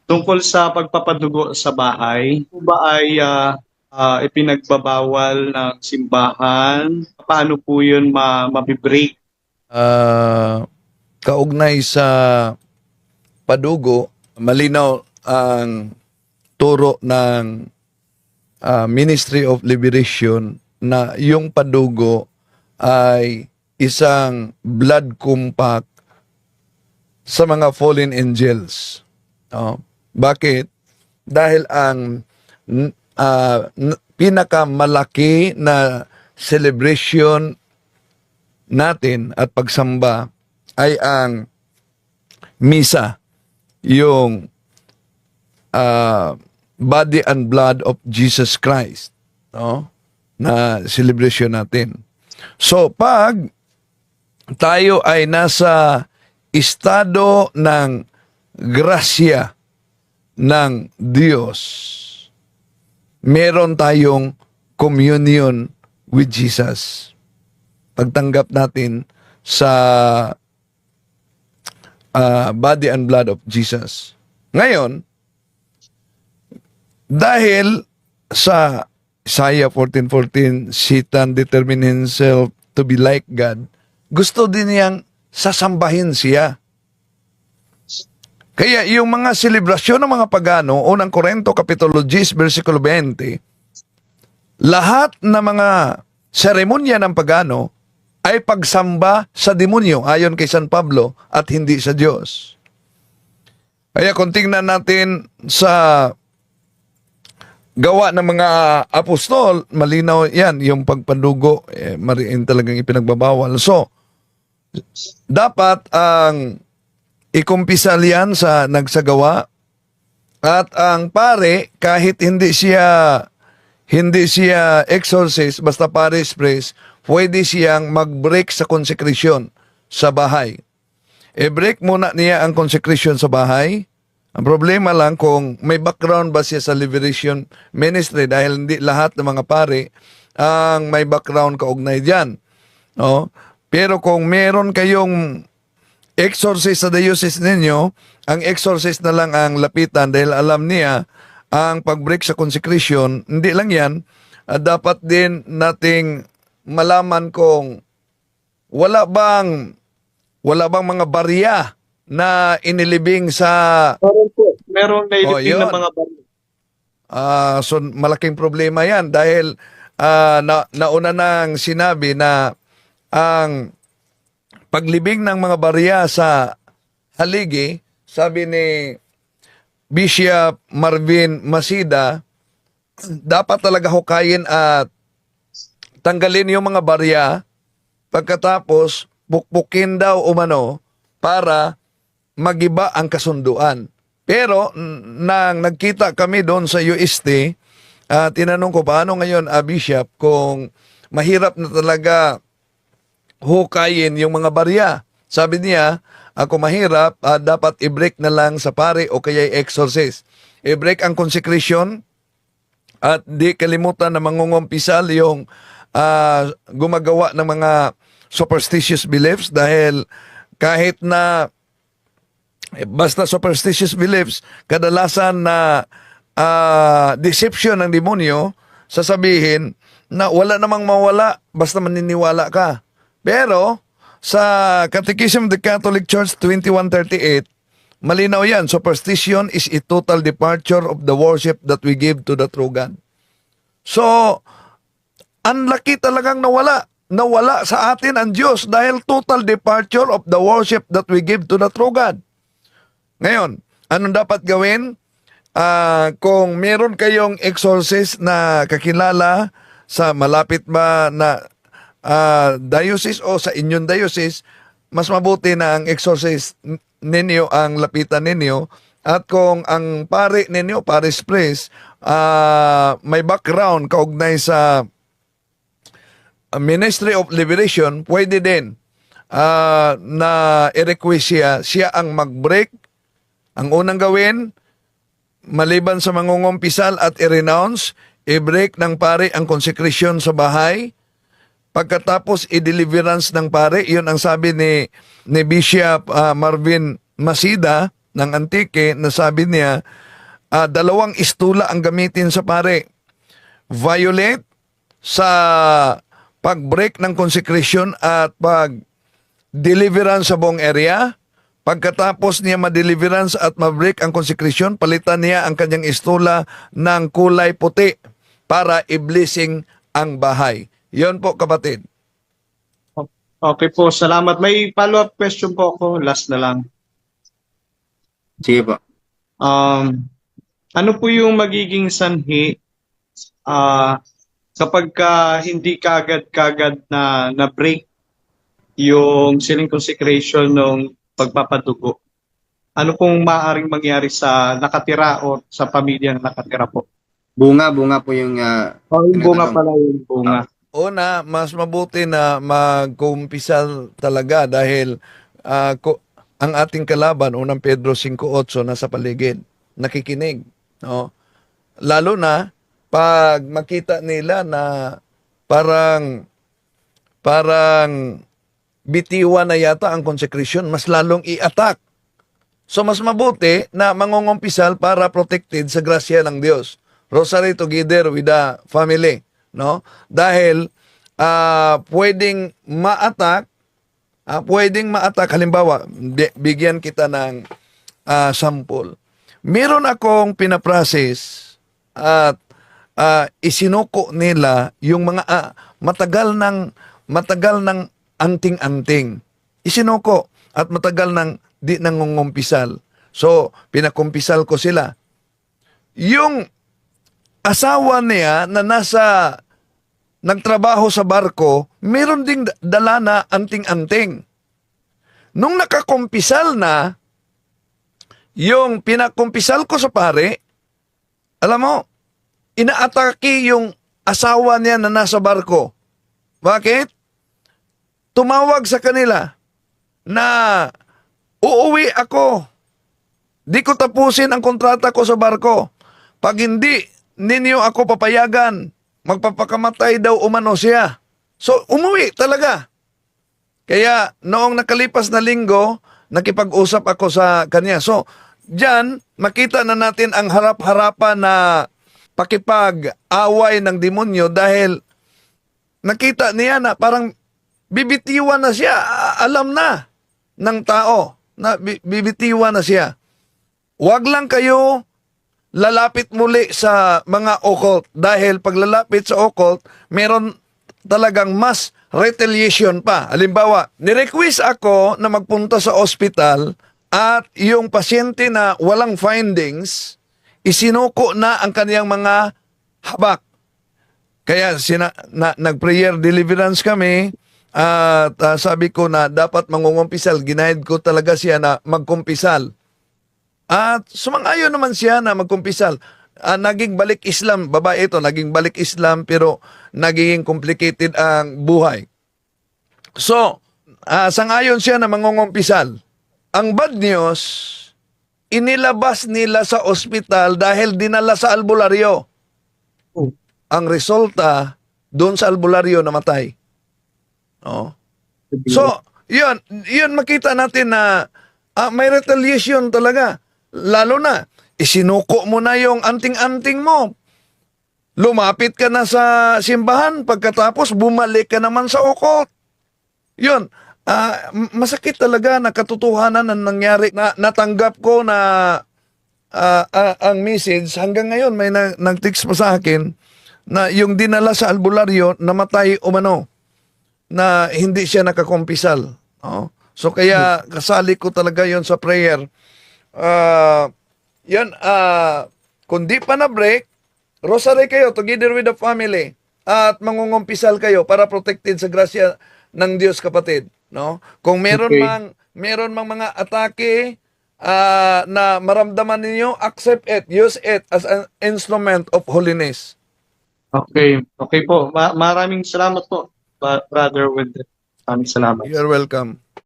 Tungkol sa pagpapadugo sa bahay, po ba ay ipinagbabawal ng simbahan? Paano po yun mabibreak? Ah, Kaugnay sa padugo, malinaw ang turo ng Ministry of Liberation na yung padugo ay isang blood compact sa mga fallen angels. Bakit? Dahil ang pinakamalaki na celebration natin at pagsamba ay ang misa, yung body and blood of Jesus Christ, no? Na celebration natin. So, pag tayo ay nasa estado ng grasya ng Diyos, meron tayong communion with Jesus. Pagtanggap natin sa body and blood of Jesus. Ngayon, dahil sa Isaiah 14:14, Satan determined himself to be like God, gusto din niyang sasambahin siya. Kaya yung mga selebrasyon ng mga pagano, unang Korinto Kapitulo 10, versikulo 20, lahat ng mga seremonya ng pagano ay pagsamba sa demonyo ayon kay San Pablo at hindi sa Diyos. Kaya kung tingnan natin sa gawa ng mga apostol, malinaw yan, yung pagpandugo, mariin talagang ipinagbabawal. So, dapat ang ikumpisal yan sa nagsagawa at ang pare, kahit hindi siya exorcist, basta paris priest, pwede siyang mag-break sa consecration sa bahay. I-break muna niya ang consecration sa bahay. Ang problema lang kung may background ba siya sa liberation ministry dahil hindi lahat ng mga pare ang may background kaugnay diyan. No? Pero kung meron kayong exorcist sa diocese ninyo, ang exorcist na lang ang lapitan dahil alam niya ang pag-break sa consecration. Hindi lang yan, dapat din nating malaman kung wala bang mga barya na inilibing sa... Meron po. Meron na Oh, ilipin yun. ng mga baril. So malaking problema yan dahil nauna nang sinabi na ang paglibing ng mga barya sa haligi, sabi ni Bishop Marvin Masida, dapat talaga hukayin at tanggalin yung mga barya, pagkatapos pukpukin daw umano para magiba ang kasunduan. Pero nang nagkita kami doon sa UST, tinanong ko paano ngayon, Bishop, kung mahirap na talaga hukayin yung mga barya. Sabi niya, ako mahirap, dapat i-break na lang sa pare o kaya exorcist. I-break ang consecration at di kalimutan na mangungumpisal yung gumagawa ng mga superstitious beliefs dahil kahit na basta superstitious beliefs, kadalasan na deception ng demonyo, sasabihin na wala namang mawala basta maniniwala ka. Pero sa Catechism of the Catholic Church 2138, malinaw yan, superstition is a total departure of the worship that we give to the true God. So, ang laki talagang nawala sa atin ang Diyos dahil total departure of the worship that we give to the true God. Ngayon, anong dapat gawin? Kung meron kayong exorcist na kakilala sa malapit ba na diocese o sa inyong diocese, mas mabuti na ang exorcist ninyo ang lapitan ninyo. At kung ang pare ninyo, paris priest, may background kaugnay sa Ministry of Liberation, pwede din na i-request siya ang mag-break. Ang unang gawin, maliban sa mangungumpisal at i-renounce, i-break ng pare ang consecration sa bahay. Pagkatapos i-deliverance ng pare, yun ang sabi ni Bishop Marvin Masida ng Antique na sabi niya, dalawang istula ang gamitin sa pare. Violet sa pag-break ng consecration at pag-deliverance sa buong area. Pagkatapos niya ma-deliverance at ma-break ang consecration, palitan niya ang kanyang istula ng kulay puti para i-blessing ang bahay. Yon po, kapatid. Okay po, salamat. May follow-up question po ako, last na lang. Sige po. Ano po yung magiging sanhi kapag hindi kagad-kagad na break yung sealing consecration ng pagpapadugo? Ano pong maaaring mangyari sa nakatira o sa pamilya na nakatira po? Bunga po yung Yung bunga pala, yung bunga. Una, mas mabuti na mag-kumpisal talaga dahil ang ating kalaban, unang Pedro 5:8, nasa paligid, nakikinig. No? Lalo na pag makita nila na parang bitiwan na yata ang consecration, mas lalong i-attack. So mas mabuti na mangungumpisal para protected sa grasya ng Diyos. Rosary together with the family, no? Dahil pwedeng ma-attack, halimbawa, bigyan kita ng sample. Meron akong pinaprocess at isinuko nila yung mga matagal ng anting-anting. Isinuko at matagal nang di nangungumpisal. So, pinakumpisal ko sila. Yung asawa niya na nagtrabaho sa barko, meron ding dala na anting-anting. Nung nakakumpisal na, yung pinakumpisal ko sa pare, alam mo, inaatake yung asawa niya na nasa barko. Bakit? Tumawag sa kanila na uuwi ako. Di ko tapusin ang kontrata ko sa barko. Pag hindi ninyo ako papayagan, magpapakamatay daw umano siya. So, umuwi talaga. Kaya noong nakalipas na linggo, nakipag-usap ako sa kanya. So, diyan, makita na natin ang harap-harapan na pakipag-away ng demonyo dahil nakita niya na parang bibitiwan na siya. Alam na ng tao na bibitiwan na siya. Huwag lang kayo lalapit muli sa mga occult dahil pag lalapit sa occult, meron talagang mas retaliation pa. Halimbawa, nirequest ako na magpunta sa ospital at yung pasyente na walang findings, isinuko na ang kaniyang mga habak. Kaya nag-prayer deliverance kami at sabi ko na dapat mangungumpisal. Ginahid ko talaga siya na magkumpisal. At sumang-ayon naman siya na magkumpisal. Naging balik Islam, babae ito, naging balik Islam pero naging complicated ang buhay. So, sangayon siya na mangungumpisal. Ang bad news, inilabas nila sa ospital dahil dinala sa albularyo. Ang resulta, doon sa albularyo namatay. No? So, yun makita natin na may retaliation talaga. Lalo na, isinuko mo na yung anting-anting mo. Lumapit ka na sa simbahan, pagkatapos bumalik ka naman sa occult. Yun, masakit talaga na katotohanan na nangyari. Natanggap ko na ang message, hanggang ngayon may nag-text pa sa akin na yung dinala sa albularyo, namatay umano, na hindi siya nakakumpisal. No? So kaya kasali ko talaga yon sa prayer. Kung di pa na-break, rosary kayo together with the family at mangungumpisal kayo para protected sa grasya ng Diyos, kapatid. No? Kung meron mang mga atake na maramdaman ninyo, accept it, use it as an instrument of holiness. Okay po. Maraming salamat po, Brother Wendell. Maraming salamat. You're welcome.